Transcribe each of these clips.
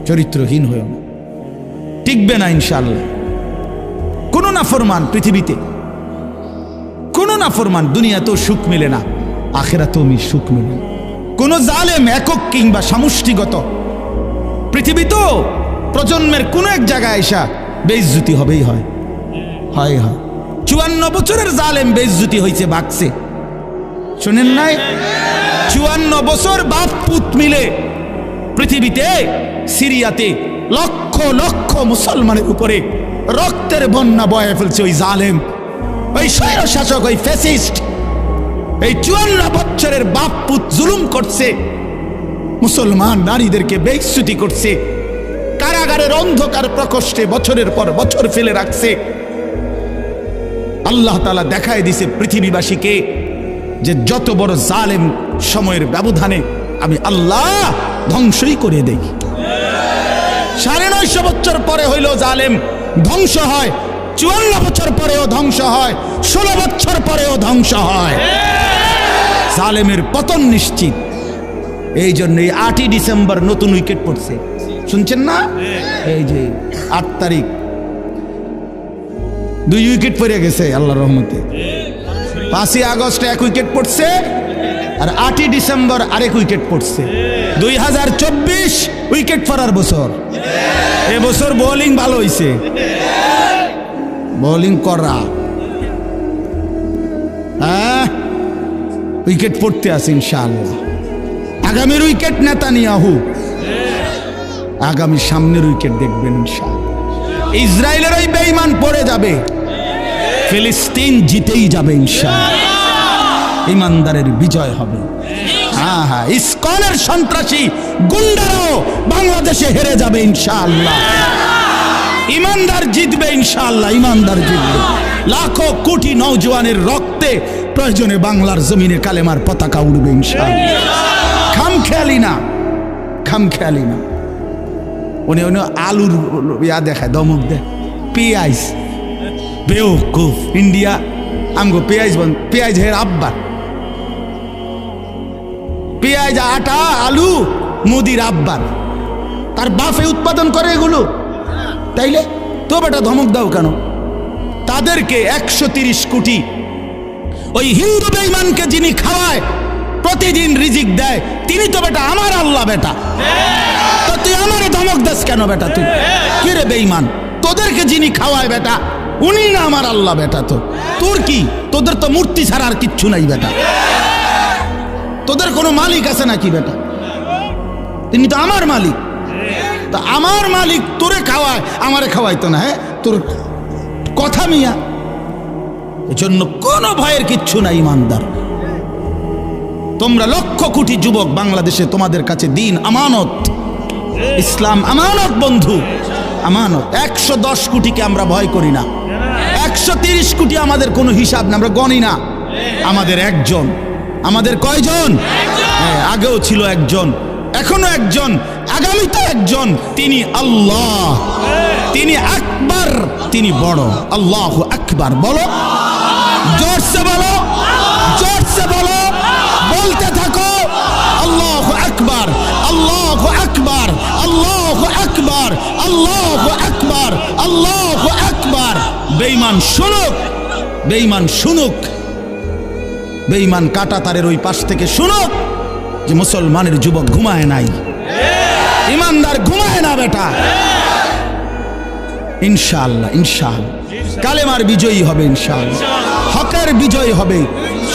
চরিত্রহীন হয়েও না, টিকবে না ইনশাআল্লাহ। কোনো নাফরমান পৃথিবীতে, কোনো নাফরমান দুনিয়াতেও সুখ মিলে না, আখিরাতেও সুখ মিলে না। কোনো জালেম একক কিংবা সমষ্টিগত পৃথিবীতেও প্রজন্মের কোনো এক জায়গায় এসা বেইজ্জতি হবেই হয়। 54 বছরের জালেম বেইজ্জতি হয়েছে, ভাগছে, শোনেন নাই? 54 বছর বাপ পুত মিলে পৃথিবীতে সিরিয়াতে লক্ষ লক্ষ মুসলমানের উপরে রক্তের বন্যা বয়ে ফেলছে ওই জালেম, ওই স্বৈরশাসক, ওই ফ্যাসিস্ট। এই 54 বছরের বাপ পুত জুলুম করছে, মুসলমান নারীদেরকে বেইজ্জতি করছে, কারাগারের অন্ধকার প্রকোষ্ঠে বছরের পর বছর ফেলে রাখছে। আল্লাহ তাআলা দেখায় দিছে পৃথিবীবাসীকে যে যত বড় জালেম সময়ের ব্যবধানে আমি আল্লাহ ধ্বংসই করে দেই। 950 বছর পরে হইল জালেম ধ্বংস হয়, 54 বছর পরেও ধ্বংস হয়, 16 বছর পরেও ধ্বংস হয়। জালেমের পতন নিশ্চিত। এই জন্য 8ই ডিসেম্বর নতুন উইকেট পড়ছে, শুনছেন না? এই যে 8 তারিখ 2 উইকেট পড়ে গেছে আল্লাহর রহমতে। 5ই আগস্ট 1 উইকেট পড়ছে, আর 8ই ডিসেম্বর আরেক উইকেট পড়ছে। 2024 উইকেট পড়ার বছর। এবছর বোলিং ভালো হয়েছে, বোলিং করা, হ্যাঁ, উইকেট পড়তে আছে ইনশাআল্লাহ। আগামীর উইকেট নেতানিয়াহু, আগামী সামনের উইকেট দেখবেন ইনশাআল্লাহ। ইসরায়েলের ওই বেঈমান পড়ে যাবে, ফিলিস্তিন জিতেই যাবে ইনশাআল্লাহ। ইমানদারের বিজয় হবে। হ্যাঁ হ্যাঁ, ইসকনের সন্ত্রাসী গুন্ডারাও বাংলাদেশে হেরে যাবে ইনশাআল্লাহ। ইমানদার জিতবে ইনশাআল্লাহ, ইমানদার জিতবে। লাখো কোটি নওজোয়ানের রক্তে প্রয়োজনে বাংলার জমিনে কালেমার পতাকা উড়বে ইনশাআল্লাহ। খামখেয়ালি না, খামখেয়ালি না। উনি আলুর ইয়া দেখায়, দমক দেয়, পেঁয়াজ, বেওকুফ। ইন্ডিয়া আমগো পেঁয়াজ বন্ধ, পেঁয়াজ হের আব্বার, পেঁয়াজ, আটা, আলু মোদির আব্বার, তার বাপে উৎপাদন করে এগুলো। তাইলে তো বেটা ধমক দাও কেন? তাদেরকে 130 কোটি ওই হিন্দু বেঈমানকে যিনি খাওয়ায়, প্রতিদিন রিজিক দেয়, তিনি তো বেটা আমার আল্লাহ বেটা। তো তুই আমারে ধমক দাস কেন বেটা? তুই কে রে বেঈমান? তোদেরকে যিনি খাওয়ায় বেটা, উনি না আমার আল্লাহ বেটা। তো তোর কি? তোদের তো মূর্তি ছাড়া আর কিচ্ছু নাই বেটা। তোদের কোনো মালিক আছে নাকি বেটা? তিনি তো আমার মালিক। তা আমার মালিক তোরে খাওয়ায়, আমারে খাওয়াইতো না? হ্যাঁ, তোর কথা মিয়া। এজন্য কোনো ভয়ের কিচ্ছু নাই ইমানদার। তোমরা লক্ষ কোটি যুবক বাংলাদেশে, তোমাদের কাছে দিন আমানত, ইসলাম আমানত বন্ধু, আমানত। 110 কোটিকে আমরা ভয় করি না, 130 কোটি আমাদের কোনো হিসাব না, আমরা গণি না। আমাদের একজন, আমাদের কয়জন? আগেও ছিল একজন, এখনো একজন, আগামীতে একজন। তিনি আল্লাহ, তিনি আকবার, তিনি বড়। আল্লাহু আকবার বলো, জোরসে বলো, জোরসে বলো, বলতে থাকো আল্লাহু আকবার, আল্লাহু আকবার, আল্লাহু আকবার, আল্লাহু আকবার, আল্লাহু আকবার। বেঈমান শুনুক, বেঈমান শুনুক, বেঈমান কাঁটাতারের ওই পাশ থেকে শুনুক যে মুসলমানের যুবক ঘুমায় নাই, ইমানদার ঘুমায় না বেটা। ইনশাআল্লাহ, ইনশাআল্লাহ কালেমার বিজয়ী হবে, ইনশাআল্লাহ হকের বিজয় হবে।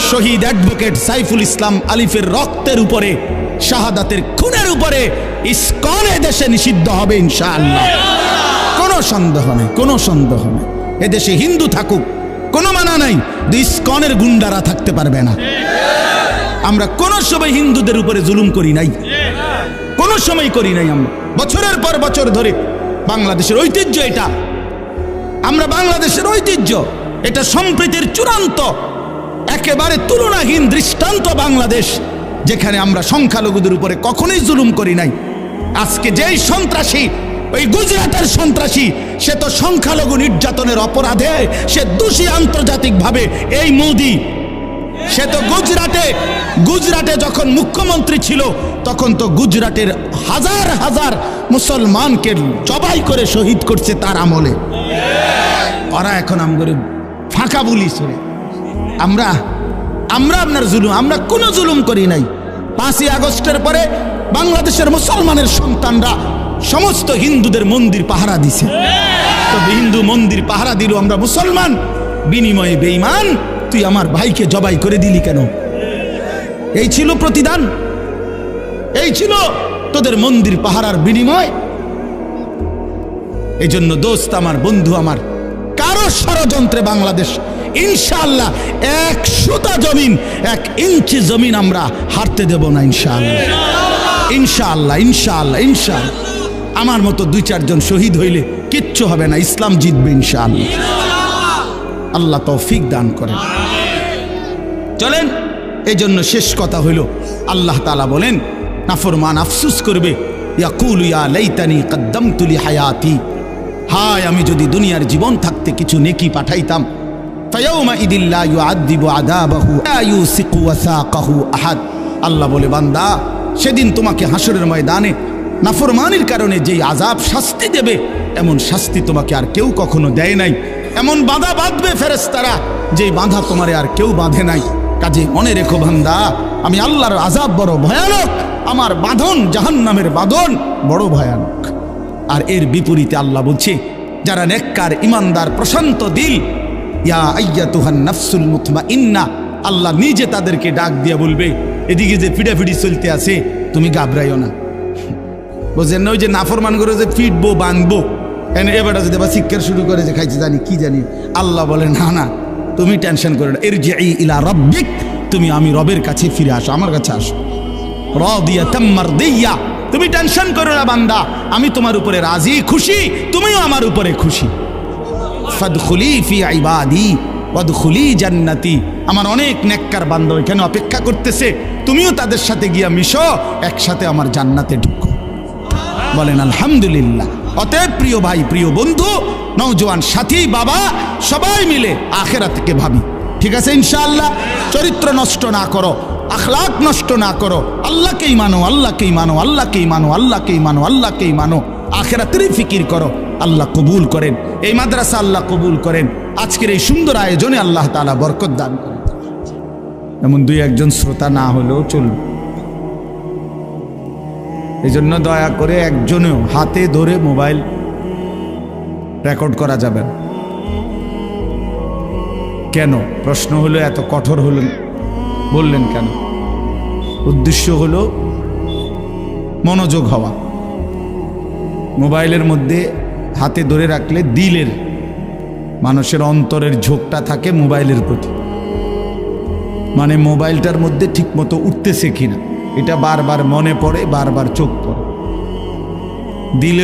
শহীদ অ্যাডভোকেট সাইফুল ইসলাম আলিফের রক্তের উপরে, শাহাদাতের খুনের উপরে ইসকন দেশে নিষিদ্ধ হবে ইনশাআল্লাহ। কোনো সন্দেহ নেই, কোনো সন্দেহ নেই। এদেশে হিন্দু থাকুক, কোনো মানা নাই, ইসকনের গুন্ডারা থাকতে পারবে না। আমরা কোনো সময় হিন্দুদের উপরে জুলুম করি নাই, কোনো সময় করি নাই। আমরা বছরের পর বছর ধরে বাংলাদেশের ঐতিহ্য এটা, আমরা বাংলাদেশের ঐতিহ্য, এটা সম্প্রীতির চূড়ান্ত একেবারে তুলনাহীন দৃষ্টান্ত বাংলাদেশ, যেখানে আমরা সংখ্যালঘুদের উপরে কখনোই জুলুম করি নাই। আজকে যেই সন্ত্রাসী, ওই গুজরাটের সন্ত্রাসী, সে তো সংখ্যালঘু নির্যাতনের অপরাধে সে দোষী আন্তর্জাতিকভাবে। এই মোদি সে তো গুজরাটে যখন মুখ্যমন্ত্রী ছিল তখন তো গুজরাটের হাজার হাজার মুসলমানকে জবাই করে শহীদ করছে তার আমলে। ওরা এখন আমগরে ফাঁকা বলি শুনে আমরা আপনার জুলুম, আমরা কোনো জুলুম করি নাই। 5ই আগস্টের পরে বাংলাদেশের মুসলমানের সন্তানরা সমস্ত হিন্দুদের মন্দির পাহারা দিছে। তো হিন্দু মন্দির পাহারা দিল, আমরা মুসলমান, বিনিময়ে বেঈমান তুই আমার ভাইকে জবাই করে দিলি কেন? এই ছিল প্রতিদান, এই ছিল তোদের মন্দির পাহারার বিনিময়। এই জন্য দোস্ত আমার, বন্ধু আমার, কারো ষড়যন্ত্রে বাংলাদেশ ইনশাআল্লাহ 1 সুতা জমিন, 1 ইঞ্চি জমিন আমরা হারতে দেব না ইনশাআল্লাহ, ইনশাআল্লাহ, ইনশাআল্লাহ, ইনশাআল্লাহ। আমার মতো 2-4 জন শহীদ হইলে কিচ্ছু হবে না, ইসলাম জিতবে ইনশাআল্লাহ। আল্লাহ তৌফিক দান করেন। চলেন, এই জন্য শেষ কথা হইল, আল্লাহ তাআলা বলেন নাফরমান আফসোস করবে, ইয়াকুলু ইয়া লাইতানি কদ্দামতু লি হায়াতি, হায় আমি যদি দুনিয়ার জীবন থাকতে কিছু নেকি পাঠাইতাম। ফায়াউমা ইদিল লা ইউআযিবু আযাবাহু লা ইউসিকু ওয়াসাকাহু আহাদ। আল্লাহ বলে, বান্দা সেদিন তোমাকে হাসরের ময়দানে নাফরমানির কারণে যেই আযাব শাস্তি দেবে, এমন শাস্তি তোমাকে আর কেউ কখনো দেয় নাই। এমন বাঁধা বাঁধবে ফেরেশতারা যেই বাঁধা তোমারে আর কেউ বাঁধে নাই। কাজে মনে রেখো বান্দা, আমি আল্লাহর আযাব বড় ভয়ানক, আমার বাঁধন জাহান্নামের বাঁধন বড় ভয়ানক। আর এর বিপরীতে আল্লাহ বলছে, যারা নেককার ইমানদার প্রশান্ত দিল, ইয়া আইয়াতুহান নাফসুল মুতমাইন্না, আল্লাহ নিজে তাদেরকে ডাক দিয়া বলবে, এদিকে যে ফিডাফিডি চলতে আছে তুমি ঘাবড়াইও না। বুঝলেন না? ওই যে নাফরমান করে যে ফিটবো বাঁধবো, এবারটা যদি আবার শিক্ষার শুরু করে যে খাইছে জানি কি জানি, আল্লাহ বলে না না, তুমি টেনশন করো না, ইরজিই ইলা রাব্বিক, তুমি আমি রবের কাছে ফিরে আসো, আমার কাছে আসো। রাদিয়াতাম মারদিয়া, তুমি টেনশন করো না বান্দা, আমি তোমার উপরে রাজি খুশি, তুমিও আমার উপরে খুশি। ফাদখুলি ফি ইবাদি ওয়াদখুলি জান্নাতি, আমার অনেক নেককার বান্দা এখানে অপেক্ষা করতেছে, তুমিও তাদের সাথে গিয়া মিশো, একসাথে আমার জান্নাতে ঢুকো। বলেন আলহামদুলিল্লাহ। অতএব প্রিয় ভাই, প্রিয় বন্ধু, নওজোয়ান সাথী, বাবা, সবাই মিলে আখিরাতকে ভাবি, ঠিক আছে ইনশাআল্লাহ। চরিত্র নষ্ট না করো, আখলাক নষ্ট না করো, আল্লাহকেই মানো, আল্লাহকেই মানো, আল্লাহকেই মানো, আল্লাহকেই মানো, আল্লাহকেই মানো, আখিরাতেরই ফিকির করো। আল্লাহ কবুল করেন এই মাদ্রাসা, আল্লাহ কবুল করেন আজকের এই সুন্দর আয়োজনে, আল্লাহ তাআলা বরকত দান করেন। এমন 2-1 জন শ্রোতা না হলেও চলবে, এই জন্য দয়া করে একজনেও হাতে ধরে মোবাইল রেকর্ড করা যাবে না। কেন? প্রশ্ন হলো এত কঠোর হলেন বললেন কেন? উদ্দেশ্য হলো মনোযোগ হওয়া। মোবাইলের মধ্যে হাতে ধরে রাখলে দিলের, মানুষের অন্তরের ঝোঁকটা থাকে মোবাইলের প্রতি, মানে মোবাইলটার মধ্যে ঠিক মতো উঠতেছে কিনা এটা বারবার মনে পড়ে, বারবার চোখ পড়ে। দিলে